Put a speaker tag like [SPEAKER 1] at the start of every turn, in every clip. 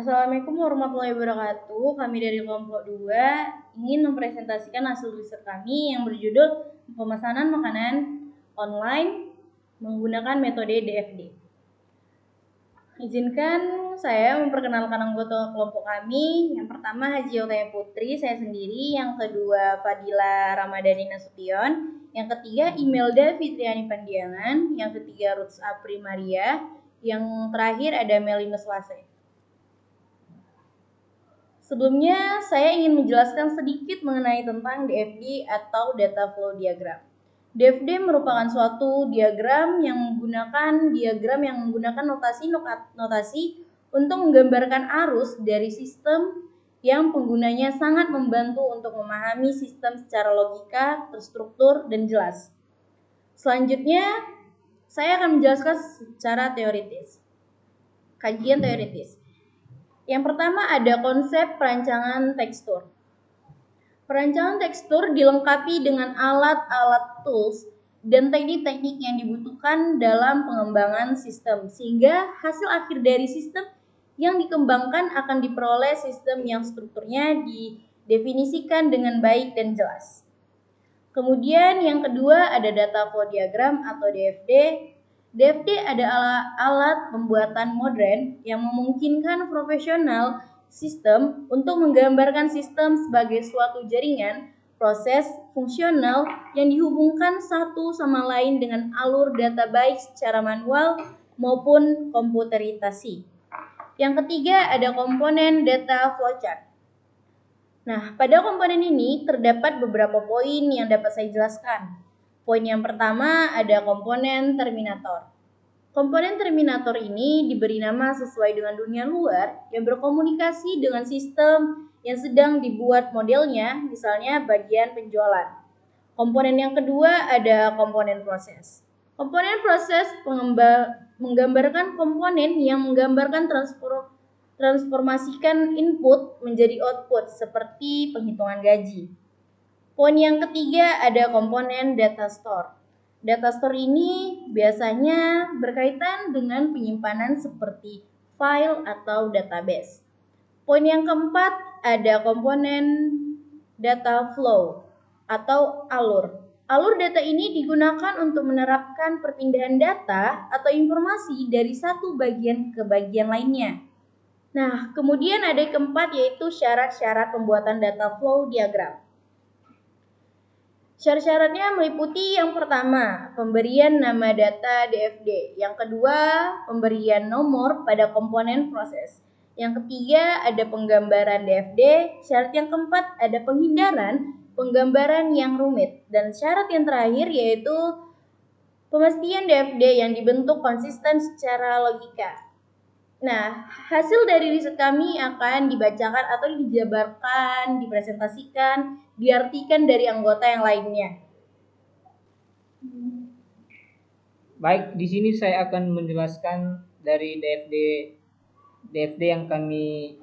[SPEAKER 1] Assalamualaikum warahmatullahi wabarakatuh. Kami dari kelompok 2 ingin mempresentasikan hasil riset kami yang berjudul pemesanan makanan online menggunakan metode DFD. Izinkan saya memperkenalkan anggota kelompok kami. Yang pertama Haji Otaya Putri, saya sendiri. Yang kedua Fadila Ramadhani Nasution. Yang ketiga Imelda Fitriani Pandiangan. Yang ketiga Ruth Apri Maria. Yang terakhir ada Melinus Wase. Sebelumnya, saya ingin menjelaskan sedikit mengenai tentang DFD atau Data Flow Diagram. DFD merupakan suatu diagram yang menggunakan notasi untuk menggambarkan arus dari sistem yang penggunanya sangat membantu untuk memahami sistem secara logika, terstruktur, dan jelas. Selanjutnya, saya akan menjelaskan secara teoritis. Kajian teoritis. Yang pertama ada konsep perancangan tekstur. Perancangan tekstur dilengkapi dengan alat-alat tools dan teknik-teknik yang dibutuhkan dalam pengembangan sistem, sehingga hasil akhir dari sistem yang dikembangkan akan diperoleh sistem yang strukturnya didefinisikan dengan baik dan jelas. Kemudian yang kedua ada data flow diagram atau DFD. DFD adalah alat pembuatan modern yang memungkinkan profesional sistem untuk menggambarkan sistem sebagai suatu jaringan proses fungsional yang dihubungkan satu sama lain dengan alur data baik secara manual maupun komputerisasi. Yang ketiga ada komponen data flowchart. Nah, pada komponen ini terdapat beberapa poin yang dapat saya jelaskan. Poin yang pertama ada komponen terminator. Komponen terminator ini diberi nama sesuai dengan dunia luar yang berkomunikasi dengan sistem yang sedang dibuat modelnya, misalnya bagian penjualan. Komponen yang kedua ada komponen proses. Komponen proses menggambarkan komponen yang menggambarkan transformasikan input menjadi output seperti penghitungan gaji. Poin yang ketiga ada komponen data store. Data store ini biasanya berkaitan dengan penyimpanan seperti file atau database. Poin yang keempat ada komponen data flow atau alur. Alur data ini digunakan untuk menerapkan perpindahan data atau informasi dari satu bagian ke bagian lainnya. Nah, kemudian ada yang keempat yaitu syarat-syarat pembuatan data flow diagram. Syarat-syaratnya meliputi yang pertama, pemberian nama data DFD. Yang kedua, pemberian nomor pada komponen proses. Yang ketiga, ada penggambaran DFD. Syarat yang keempat, ada penghindaran penggambaran yang rumit. Dan syarat yang terakhir yaitu pemastian DFD yang dibentuk konsisten secara logika. Nah, hasil dari riset kami akan dibacakan atau dijabarkan, dipresentasikan, diartikan dari anggota yang lainnya.
[SPEAKER 2] Baik, di sini saya akan menjelaskan dari DFD yang kami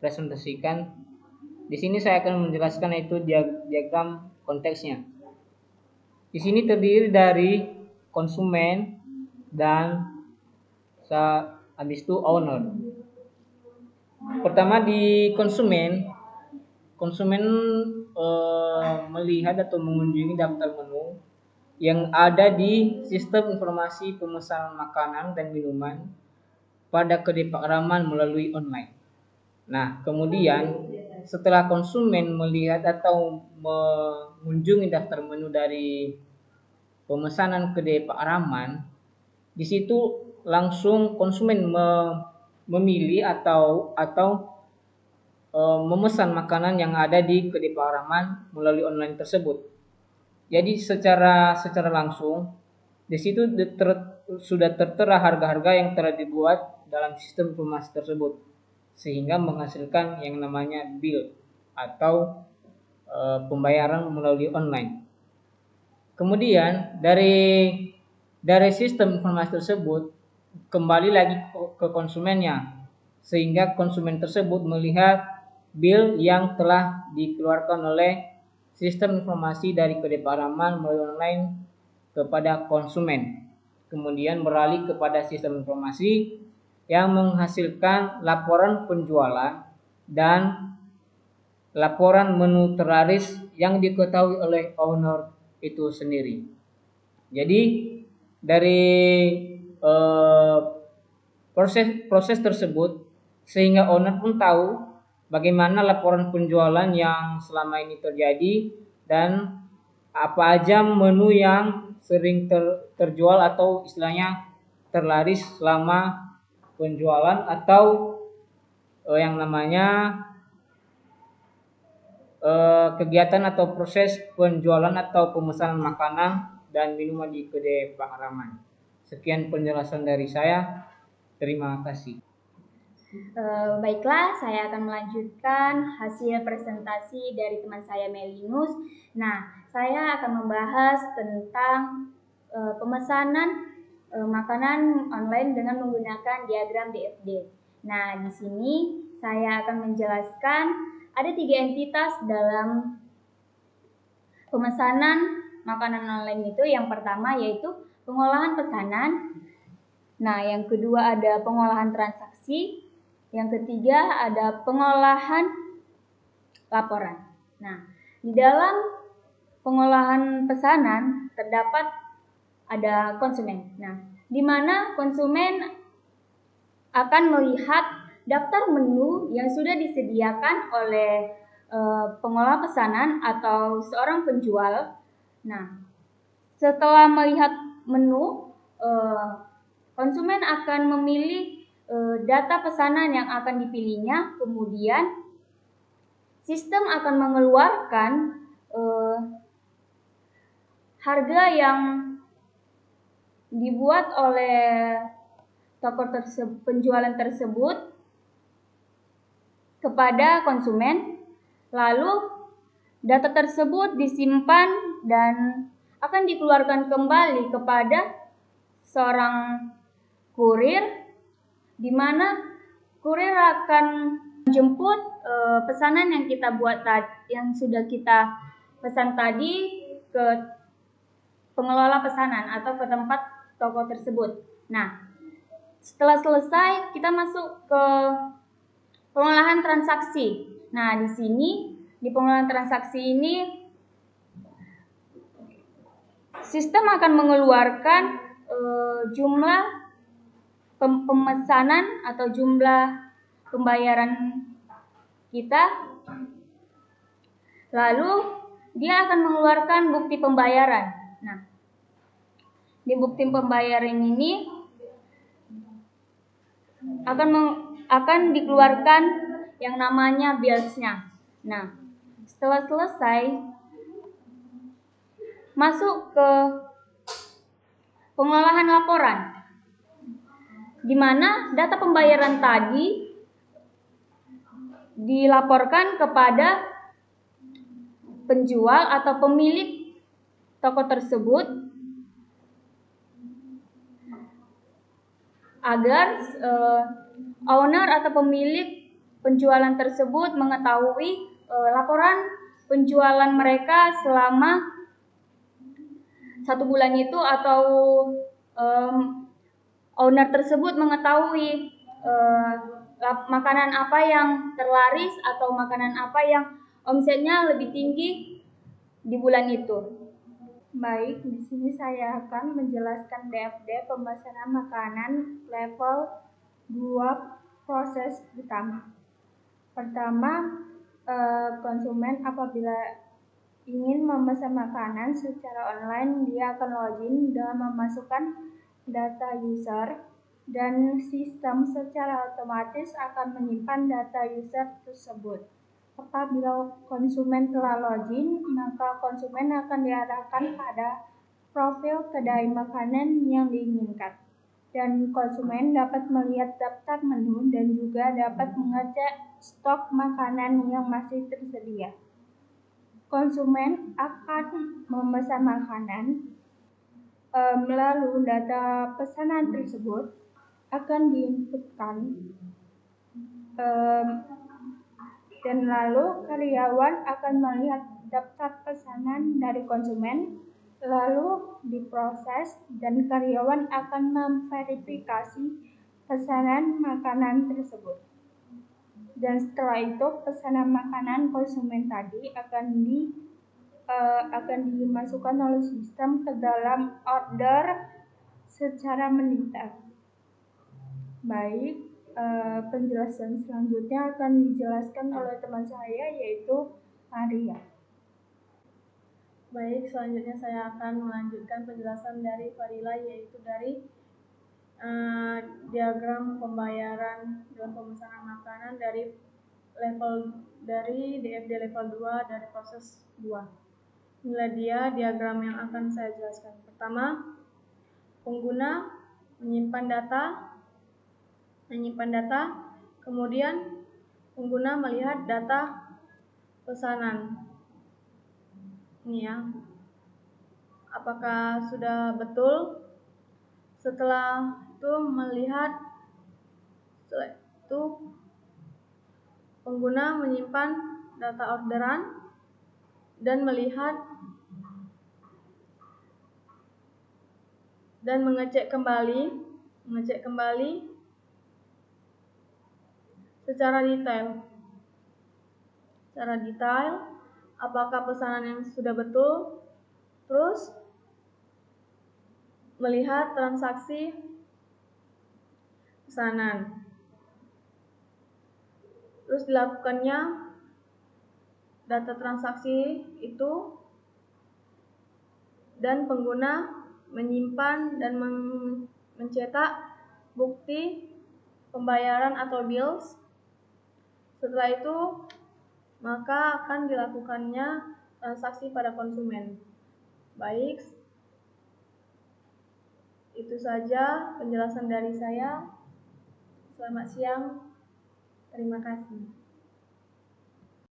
[SPEAKER 2] presentasikan. Di sini saya akan menjelaskan itu diagram konteksnya. Di sini terdiri dari konsumen dan habis itu owner. Pertama di konsumen melihat atau mengunjungi daftar menu yang ada di sistem informasi pemesanan makanan dan minuman pada kedai Pak Rahman melalui online. Nah, kemudian setelah konsumen melihat atau mengunjungi daftar menu dari pemesanan kedai Pak Rahman, di situ langsung konsumen memilih atau memesan makanan yang ada di kedai Pak Rahman melalui online tersebut. Jadi secara langsung di situ sudah tertera harga-harga yang telah dibuat dalam sistem informasi tersebut, sehingga menghasilkan yang namanya bill atau pembayaran melalui online. Kemudian dari sistem informasi tersebut kembali lagi ke konsumennya, sehingga konsumen tersebut melihat bill yang telah dikeluarkan oleh sistem informasi dari kedai Pak Rahman melalui online kepada konsumen. Kemudian beralih kepada sistem informasi yang menghasilkan laporan penjualan dan laporan menu terlaris yang diketahui oleh owner itu sendiri. Jadi dari proses tersebut sehingga owner pun tahu bagaimana laporan penjualan yang selama ini terjadi dan apa aja menu yang sering terjual atau istilahnya terlaris selama penjualan atau yang namanya kegiatan atau proses penjualan atau pemesanan makanan dan minuman di kedai Pak Rahman. Sekian penjelasan dari saya. Terima kasih.
[SPEAKER 1] Baiklah, saya akan melanjutkan hasil presentasi dari teman saya Melinus. Nah, saya akan membahas tentang pemesanan makanan online dengan menggunakan diagram DFD. Nah, di sini saya akan menjelaskan ada 3 entitas dalam pemesanan makanan online itu. Yang pertama yaitu pengolahan pesanan. Nah, yang kedua ada pengolahan transaksi. Yang ketiga ada pengolahan laporan. Nah, di dalam pengolahan pesanan terdapat ada konsumen. Nah, di mana konsumen akan melihat daftar menu yang sudah disediakan oleh pengolah pesanan atau seorang penjual. Nah, setelah melihat menu, konsumen akan memilih data pesanan yang akan dipilihnya, kemudian sistem akan mengeluarkan harga yang dibuat oleh toko penjualan tersebut kepada konsumen, lalu data tersebut disimpan dan akan dikeluarkan kembali kepada seorang kurir, di mana kurir akan menjemput pesanan yang kita buat tadi, yang sudah kita pesan tadi ke pengelola pesanan atau ke tempat toko tersebut. Nah, setelah selesai kita masuk ke pengolahan transaksi. Nah, di sini di pengolahan transaksi ini sistem akan mengeluarkan jumlah pemesanan atau jumlah pembayaran kita, lalu dia akan mengeluarkan bukti pembayaran. Nah, di bukti pembayaran ini akan dikeluarkan yang namanya bills-nya. Nah, setelah selesai masuk ke pengolahan laporan, di mana data pembayaran tadi dilaporkan kepada penjual atau pemilik toko tersebut agar owner atau pemilik penjualan tersebut mengetahui laporan penjualan mereka selama 1 bulan itu, atau owner tersebut mengetahui makanan apa yang terlaris atau makanan apa yang omsetnya lebih tinggi di bulan itu. Baik, di sini saya akan menjelaskan DFD pemesanan makanan level 2 proses utama. Pertama, konsumen apabila ingin memesan makanan secara online, dia akan login dengan memasukkan data user, dan sistem secara otomatis akan menyimpan data user tersebut. Apabila konsumen telah login, maka konsumen akan diarahkan pada profil kedai makanan yang diinginkan, dan konsumen dapat melihat daftar menu dan juga dapat mengecek stok makanan yang masih tersedia. Konsumen akan memesan makanan, lalu data pesanan tersebut akan diinputkan, dan lalu karyawan akan melihat daftar pesanan dari konsumen, lalu diproses dan karyawan akan memverifikasi
[SPEAKER 3] pesanan makanan tersebut. Dan setelah itu pesanan makanan konsumen tadi akan dimasukkan oleh sistem ke dalam order secara meningkat. Baik, penjelasan selanjutnya akan dijelaskan oleh teman saya, yaitu Maria.
[SPEAKER 1] Baik, selanjutnya saya akan melanjutkan penjelasan dari Farila, yaitu dari diagram pembayaran dalam pemesanan makanan dari DFD level 2 dari proses 2. Inilah dia diagram yang akan saya jelaskan. Pertama, pengguna menyimpan data, kemudian pengguna melihat data pesanan. Ini ya. Apakah sudah betul? Setelah itu pengguna menyimpan data orderan dan melihat dan mengecek kembali secara detail apakah pesanan yang sudah betul, terus melihat transaksi pesanan. Terus dilakukannya data transaksi itu dan pengguna menyimpan dan mencetak bukti pembayaran atau bills. Setelah itu maka akan dilakukannya transaksi pada konsumen. Baik, itu saja penjelasan dari saya. Selamat siang. Terima kasih.